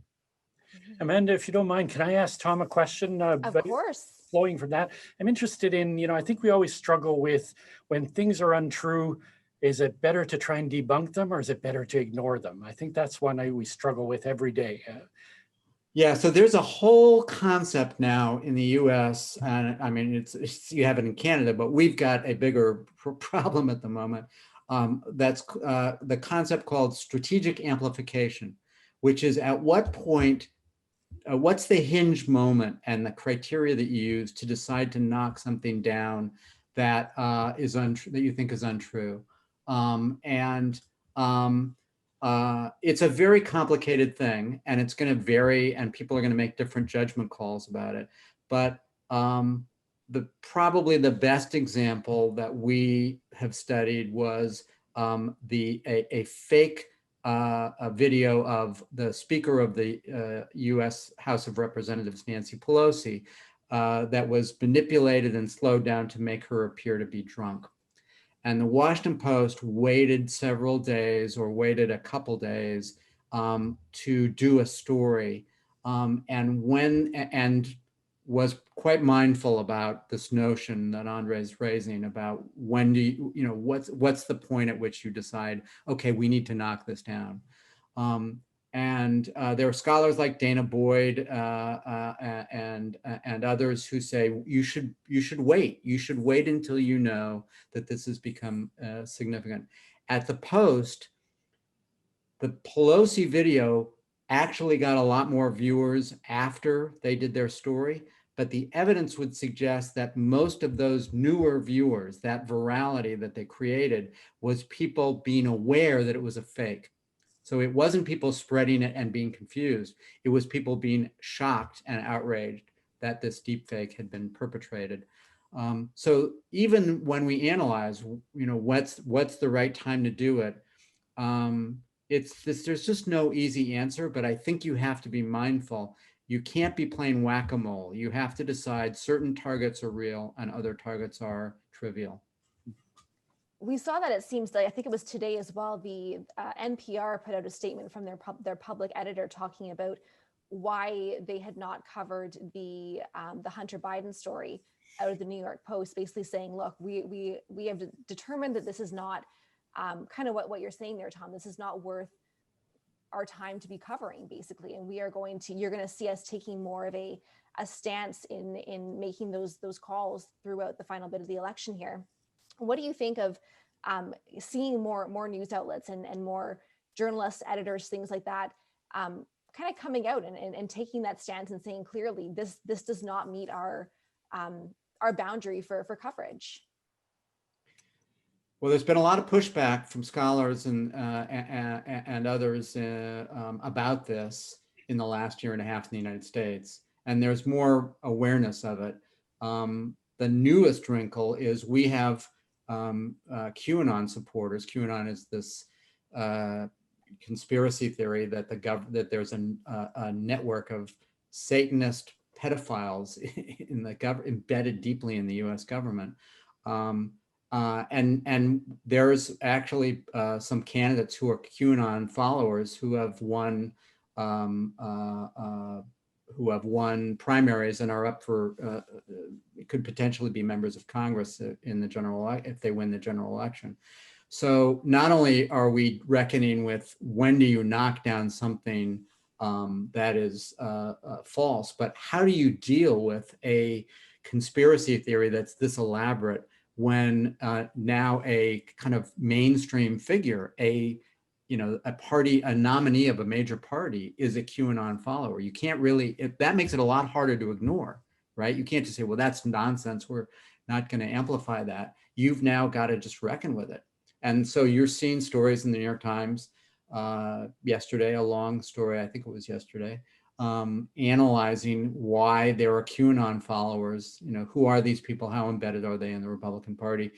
Amanda, if you don't mind, can I ask Tom a question? Of course. Flowing from that, I'm interested in, I think we always struggle with when things are untrue, is it better to try and debunk them or is it better to ignore them? I think that's one we struggle with every day. Yeah, so there's a whole concept now in the US, and I mean, it's you have it in Canada, but we've got a bigger problem at the moment. That's the concept called strategic amplification, which is at what point, what's the hinge moment and the criteria that you use to decide to knock something down that is untrue, that you think is untrue. It's a very complicated thing, and it's going to vary, and people are going to make different judgment calls about it. But probably the best example that we have studied was a fake video of the Speaker of the U.S. House of Representatives, Nancy Pelosi, that was manipulated and slowed down to make her appear to be drunk. And the Washington Post waited several days, or waited a couple days, to do a story, and was quite mindful about this notion that Andre is raising about when do you, what's the point at which you decide, okay, we need to knock this down. There are scholars like Dana Boyd and others who say you should wait. You should wait until you know that this has become significant. At the Post, the Pelosi video actually got a lot more viewers after they did their story, but the evidence would suggest that most of those newer viewers, that virality that they created, was people being aware that it was a fake. So it wasn't people spreading it and being confused. It was people being shocked and outraged that this deep fake had been perpetrated. So even when we analyze, what's the right time to do it, there's just no easy answer, but I think you have to be mindful. You can't be playing whack-a-mole. You have to decide certain targets are real and other targets are trivial. We saw that, it seems like, I think it was today as well, the NPR put out a statement from their public editor talking about why they had not covered the Hunter Biden story out of the New York Post, basically saying, look, we have determined that this is not kind of what you're saying there, Tom. This is not worth our time to be covering, basically, and you're going to see us taking more of a stance in making those calls throughout the final bit of the election here. What do you think of seeing more news outlets and more journalists, editors, things like that, kind of coming out and taking that stance and saying clearly this does not meet our boundary for coverage? Well, there's been a lot of pushback from scholars and others about this in the last year and a half in the United States, and there's more awareness of it. The newest wrinkle is we have QAnon supporters. QAnon is this conspiracy theory that there's a network of Satanist pedophiles in the embedded deeply in the U.S. government. And there's actually some candidates who are QAnon followers who have won primaries and are up for could potentially be members of Congress in the if they win the general election. So not only are we reckoning with when do you knock down something that is false, but how do you deal with a conspiracy theory that's this elaborate when now a kind of mainstream figure, a nominee of a major party is a QAnon follower? You can't really, that makes it a lot harder to ignore, right? You can't just say, well, that's nonsense, we're not going to amplify that. You've now got to just reckon with it. And so you're seeing stories in the New York Times yesterday, a long story, I think it was yesterday, analyzing why there are QAnon followers. You know, who are these people? How embedded are they in the Republican Party?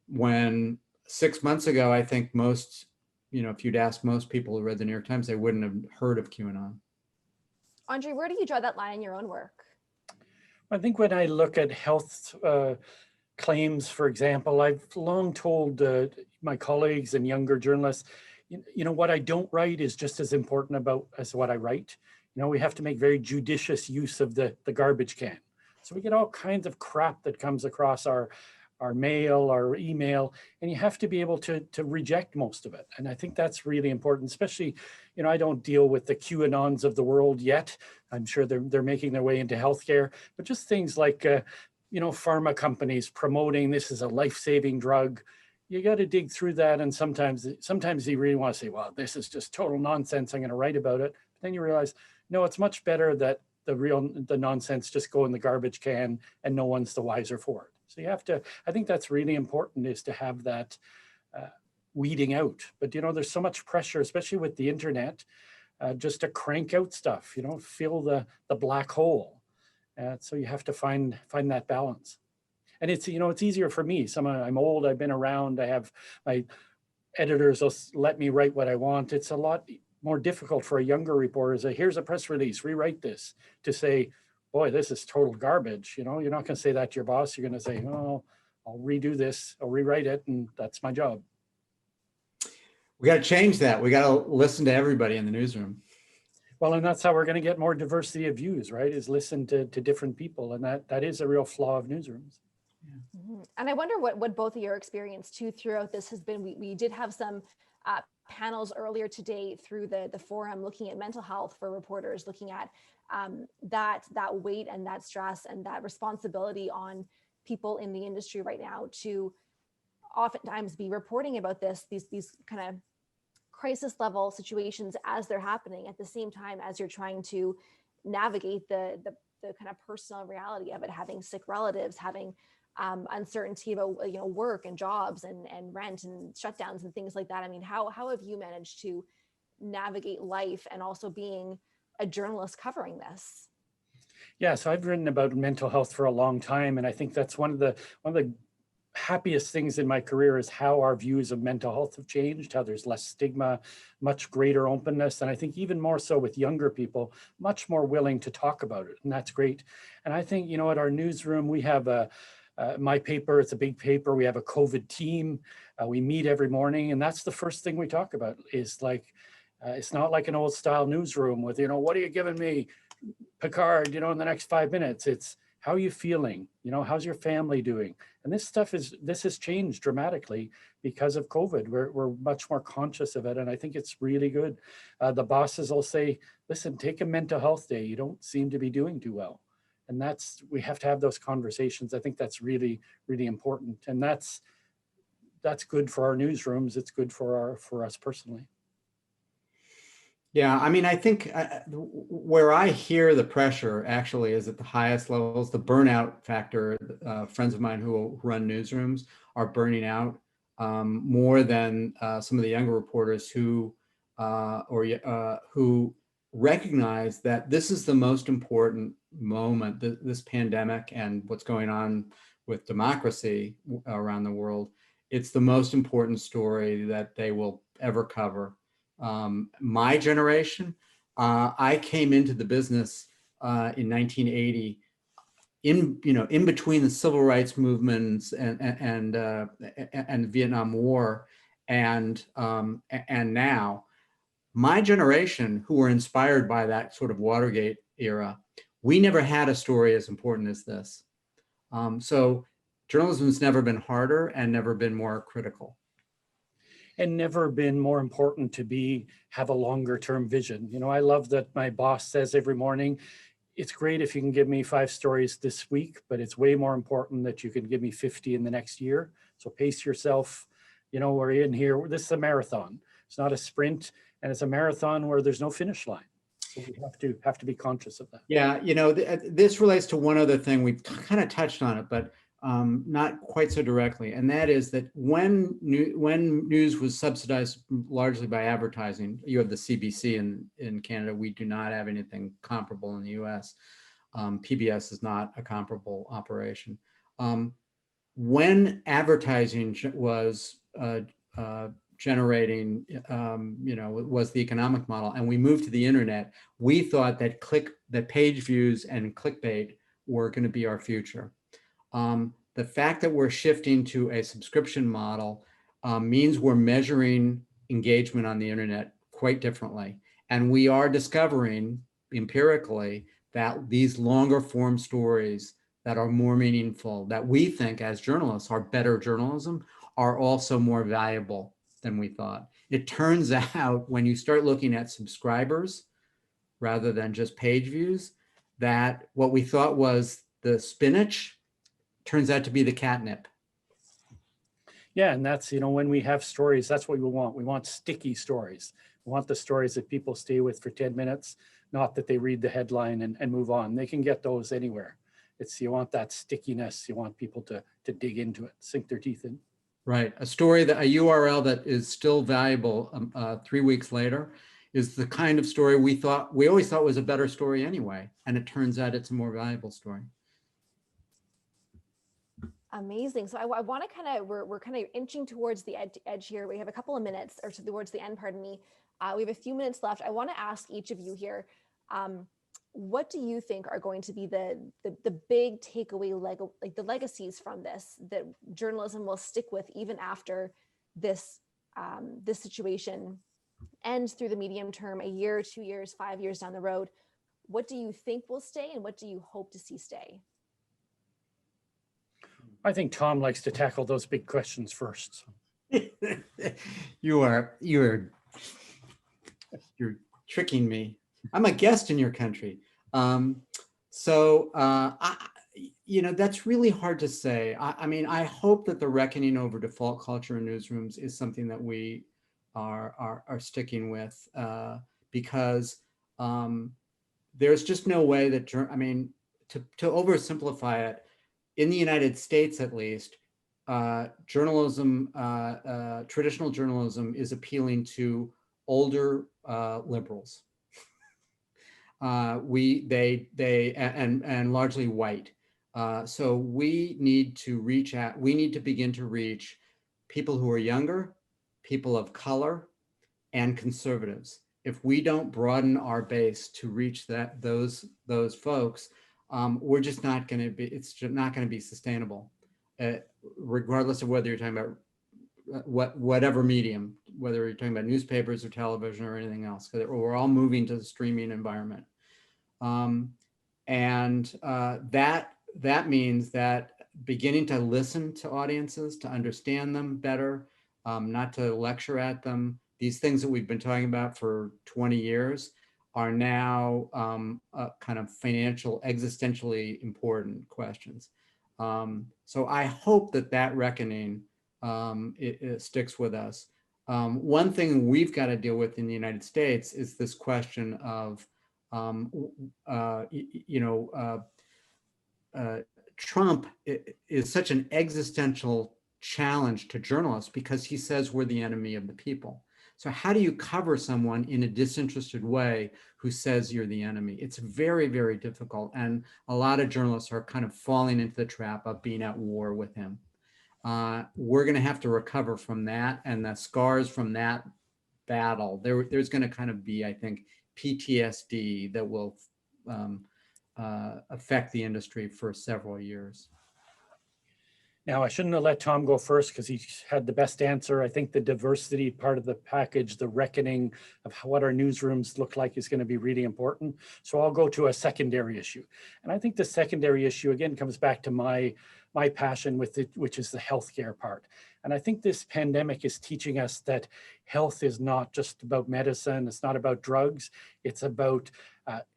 When 6 months ago, I think most, you know, if you'd ask most people who read the New York Times, they wouldn't have heard of QAnon. Andre, where do you draw that line in your own work? I think when I look at health claims, for example, I've long told my colleagues and younger journalists, you know, what I don't write is just as important as what I write. You know, we have to make very judicious use of the garbage can. So we get all kinds of crap that comes across our mail, our email, and you have to be able to reject most of it. And I think that's really important, especially, you know, I don't deal with the QAnons of the world yet. I'm sure they're making their way into healthcare, but just things like, you know, pharma companies promoting this is a life-saving drug. You got to dig through that. And sometimes you really want to say, well, this is just total nonsense, I'm going to write about it. But then you realize, no, it's much better that the nonsense just go in the garbage can and no one's the wiser for it. So you have to, I think that's really important, is to have that weeding out. But, you know, there's so much pressure, especially with the internet, just to crank out stuff, you know, fill the black hole. So you have to find that balance. And it's, you know, it's easier for me. I'm old, I've been around, I have my editors will let me write what I want. It's a lot more difficult for a younger reporter to say, here's a press release, rewrite this, to say, boy, this is total garbage. You know, you're not going to say that to your boss. You're going to say, oh, I'll redo this, I'll rewrite it, and that's my job. We got to change that. We got to listen to everybody in the newsroom. Well, and that's how we're going to get more diversity of views, right? Is listen to different people. And that is a real flaw of newsrooms. Yeah. Mm-hmm. And I wonder what both of your experience too throughout this has been. We did have some panels earlier today through the forum looking at mental health for reporters, looking at that weight and that stress and that responsibility on people in the industry right now to oftentimes be reporting about these kind of crisis level situations as they're happening at the same time as you're trying to navigate the kind of personal reality of it, having sick relatives, having uncertainty about, you know, work and jobs and rent and shutdowns and things like that. I mean, how have you managed to navigate life and also being a journalist covering this? Yeah, so I've written about mental health for a long time, and I think that's one of the happiest things in my career is how our views of mental health have changed, how there's less stigma, much greater openness, and I think even more so with younger people, much more willing to talk about it, and that's great. And I think, you know, at our newsroom, we have my paper, it's a big paper, we have a COVID team, we meet every morning, and that's the first thing we talk about is like, it's not like an old style newsroom with, you know, what are you giving me, Picard, you know, in the next 5 minutes. It's how are you feeling? You know, how's your family doing? And this has changed dramatically because of COVID. We're much more conscious of it. And I think it's really good. The bosses will say, listen, take a mental health day. You don't seem to be doing too well. And we have to have those conversations. I think that's really, really important. And that's good for our newsrooms. It's good for us personally. Yeah, I mean, I think where I hear the pressure actually is at the highest levels, the burnout factor. Friends of mine who run newsrooms are burning out more than some of the younger reporters who recognize that this is the most important moment, this pandemic and what's going on with democracy around the world. It's the most important story that they will ever cover. My generation, I came into the business in 1980, in between the civil rights movements and the Vietnam War, and now, my generation, who were inspired by that sort of Watergate era, we never had a story as important as this. So journalism's never been harder and never been more critical. And never been more important to have a longer term vision. You know, I love that my boss says every morning, it's great if you can give me 5 stories this week, but it's way more important that you can give me 50 in the next year. So pace yourself. You know, we're in here, this is a marathon. It's not a sprint, and it's a marathon where there's no finish line. So we have to be conscious of that. Yeah, you know, this relates to one other thing. We've kind of touched on it, but not quite so directly, and that is that when news was subsidized largely by advertising, you have the CBC in Canada. We do not have anything comparable in the US. PBS is not a comparable operation. When advertising was generating, was the economic model, and we moved to the internet, we thought that page views and clickbait were going to be our future. The fact that we're shifting to a subscription model means we're measuring engagement on the internet quite differently. And we are discovering empirically that these longer form stories that are more meaningful, that we think as journalists are better journalism, are also more valuable than we thought. It turns out when you start looking at subscribers rather than just page views, that what we thought was the spinach turns out to be the catnip. Yeah, and that's, when we have stories, that's what we want. We want sticky stories. We want the stories that people stay with for 10 minutes, not that they read the headline and move on. They can get those anywhere. You want that stickiness. You want people to dig into it, sink their teeth in. Right. A story, a URL that is still valuable 3 weeks later is the kind of story we always thought was a better story anyway. And it turns out it's a more valuable story. Amazing. So I want to we're kind of inching towards the edge here. We have a couple of minutes, or towards the end, pardon me. We have a few minutes left. I want to ask each of you here, what do you think are going to be the big takeaway, like the legacies from this, that journalism will stick with even after this this situation ends through the medium term, a year, 2 years, 5 years down the road? What do you think will stay, and what do you hope to see stay? I think Tom likes to tackle those big questions first. You're tricking me. I'm a guest in your country. That's really hard to say. I mean, I hope that the reckoning over default culture in newsrooms is something that we are sticking with, because there's just no way that, to oversimplify it, in the United States, at least, journalism, traditional journalism is appealing to older liberals. And largely white. So we need to begin to reach people who are younger, people of color, and conservatives. If we don't broaden our base to reach those folks, we're just not going to be, it's not going to be sustainable, regardless of whether you're talking about whatever medium, whether you're talking about newspapers or television or anything else, because we're all moving to the streaming environment. That means that beginning to listen to audiences, to understand them better, not to lecture at them. These things that we've been talking about for 20 years are now kind of financial, existentially important questions. So I hope that reckoning it sticks with us. One thing we've got to deal with in the United States is this question of, Trump is such an existential challenge to journalists because he says we're the enemy of the people. So how do you cover someone in a disinterested way who says you're the enemy? It's very, very difficult. And a lot of journalists are kind of falling into the trap of being at war with him. We're going to have to recover from that, and the scars from that battle. There's going to kind of be, I think, PTSD that will affect the industry for several years. Now, I shouldn't have let Tom go first because he had the best answer. I think the diversity part of the package, the reckoning of what our newsrooms look like, is going to be really important. So I'll go to a secondary issue. And I think the secondary issue, again, comes back to my passion with it, which is the healthcare part. And I think this pandemic is teaching us that health is not just about medicine. It's not about drugs. It's about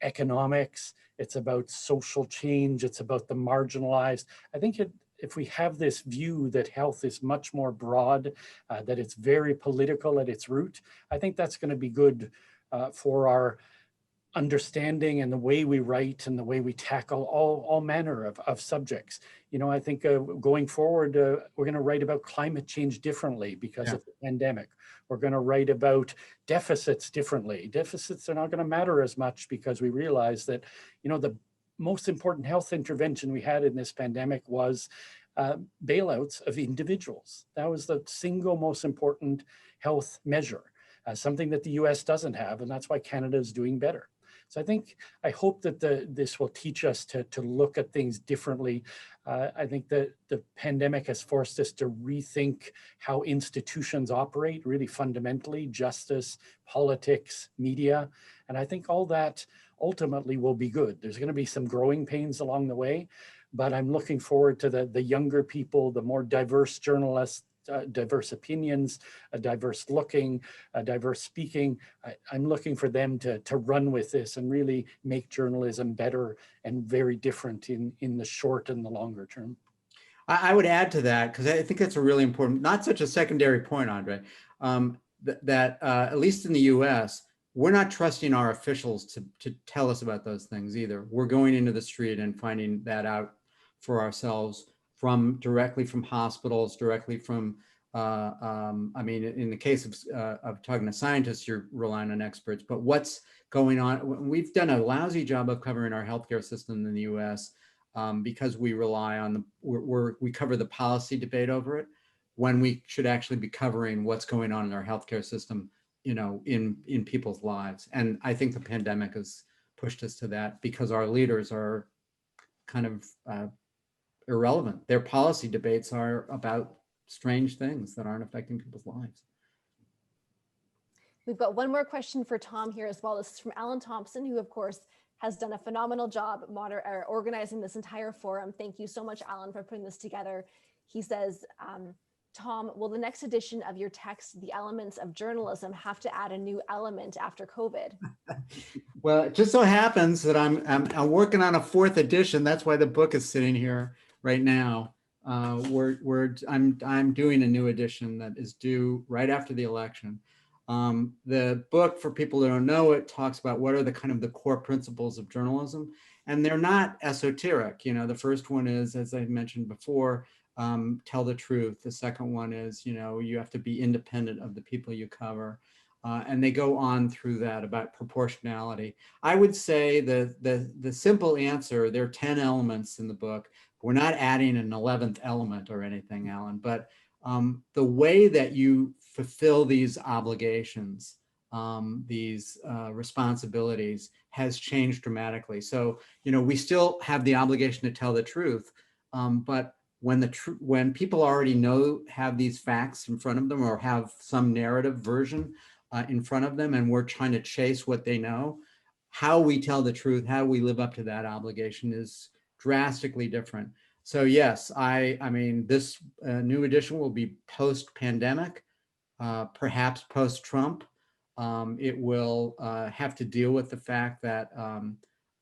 economics. It's about social change. It's about the marginalized. I think if we have this view that health is much more broad, that it's very political at its root, I think that's going to be good for our understanding and the way we write and the way we tackle all manner of subjects. You know, I think going forward, we're going to write about climate change differently because of the pandemic. We're going to write about deficits differently. Deficits are not going to matter as much because we realize that, you know, the most important health intervention we had in this pandemic was bailouts of individuals. That was the single most important health measure, something that the US doesn't have, and that's why Canada is doing better. So I hope that this will teach us to look at things differently. I think that the pandemic has forced us to rethink how institutions operate really fundamentally, justice, politics, media. And I think all that ultimately will be good. There's going to be some growing pains along the way, but I'm looking forward to the younger people, the more diverse journalists, diverse opinions, diverse looking, diverse speaking. I'm looking for them to run with this and really make journalism better and very different in the short and the longer term. I would add to that, because I think that's a really important, not such a secondary point, Andre, that at least in the US, we're not trusting our officials to tell us about those things either. We're going into the street and finding that out for ourselves directly from hospitals, directly from, I mean, in the case of talking to scientists, you're relying on experts, but what's going on? We've done a lousy job of covering our healthcare system in the US because we rely on we cover the policy debate over it when we should actually be covering what's going on in our healthcare system, you know, in people's lives. And I think the pandemic has pushed us to that because our leaders are kind of irrelevant. Their policy debates are about strange things that aren't affecting people's lives. We've got one more question for Tom here as well. This is from Alan Thompson, who of course has done a phenomenal job organizing this entire forum. Thank you so much, Alan, for putting this together. He says, Tom, will the next edition of your text, The Elements of Journalism, have to add a new element after COVID? Well, it just so happens that I'm working on a 4th edition. That's why the book is sitting here right now. I'm doing a new edition that is due right after the election. The book, for people who don't know it, talks about what are the kind of the core principles of journalism, and they're not esoteric. You know, the first one is, as I mentioned before, tell the truth. The second one is, you know, you have to be independent of the people you cover. And they go on through that about proportionality. I would say the simple answer, there are 10 elements in the book. We're not adding an 11th element or anything, Alan, but the way that you fulfill these obligations, these responsibilities has changed dramatically. So, you know, we still have the obligation to tell the truth, but when people already have these facts in front of them or have some narrative version in front of them, and we're trying to chase what they know, how we tell the truth, how we live up to that obligation is drastically different. So yes, I mean, this new edition will be post-pandemic, perhaps post-Trump. It will have to deal with the fact that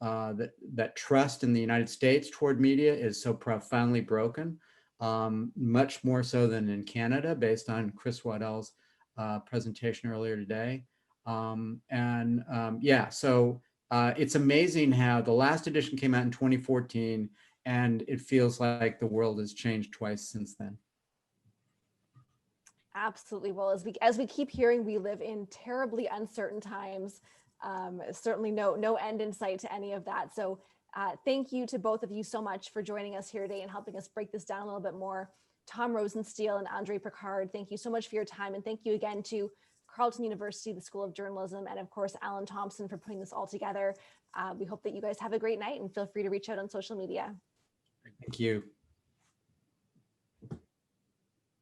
that trust in the United States toward media is so profoundly broken, much more so than in Canada, based on Chris Waddell's presentation earlier today. Yeah, so it's amazing how the last edition came out in 2014, and it feels like the world has changed twice since then. Absolutely. Well, as we keep hearing, we live in terribly uncertain times. Certainly no end in sight to any of that. So thank you to both of you so much for joining us here today and helping us break this down a little bit more. Tom Rosenstiel and Andre Picard, thank you so much for your time. And thank you again to Carleton University, the School of Journalism, and of course, Alan Thompson for putting this all together. We hope that you guys have a great night and feel free to reach out on social media. Thank you.